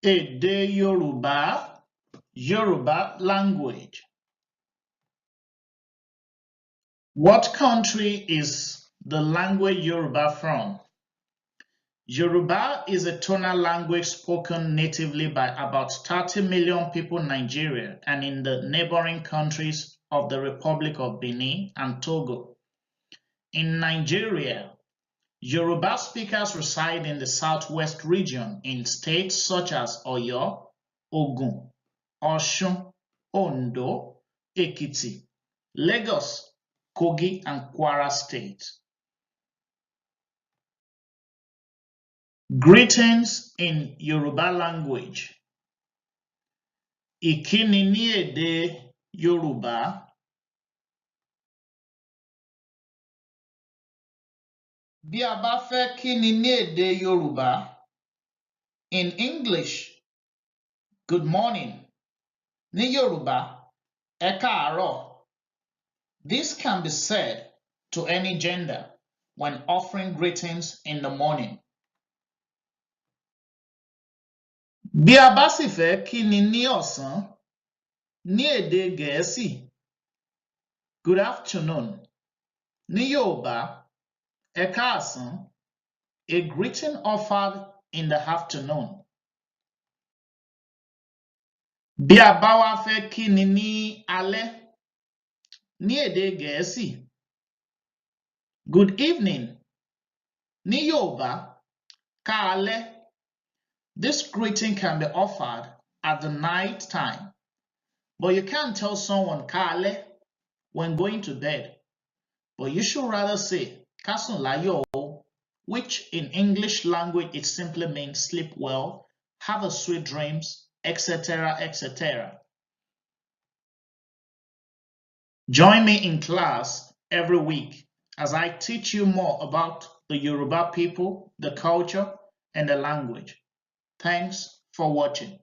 Èdè Yoruba, Yoruba language. What country is the language Yoruba from? Yoruba is a tonal language spoken natively by about 30 million people in Nigeria and in the neighboring countries of the Republic of Benin and Togo. In Nigeria, Yoruba speakers reside in the southwest region in states such as Oyo, Ogun, Osun, Ondo, Ekiti, Lagos, Kogi, and Kwara states. Greetings in Yoruba language. Ìkíni ní èdè Yorùbá. Bí a bá fẹ́ kíni ní èdè Yorùbá, in English, good morning. Ní Yorùbá, ẹ káàárọ̀. This can be said to any gender when offering greetings in the morning. Bí a bá sì fẹ́ kíni ní ọ̀sán, ní èdè Gẹ̀ẹ́sì, good afternoon. Ní Yorùbá, ẹ káàsán, a greeting offered in the afternoon. Bí a bá wá fẹ́ kíni ní alẹ́, ní èdè Gẹ̀ẹ́sì, good evening. Ní Yorùbá, káalẹ́. This greeting can be offered at the night time, but you can't tell someone káalẹ́ when going to bed. But you should rather say kásun láyọ̀ o, which in English language it simply means sleep well, have a sweet dreams, etc., etc. Join me in class every week as I teach you more about the Yoruba people, the culture, and the language. Thanks for watching.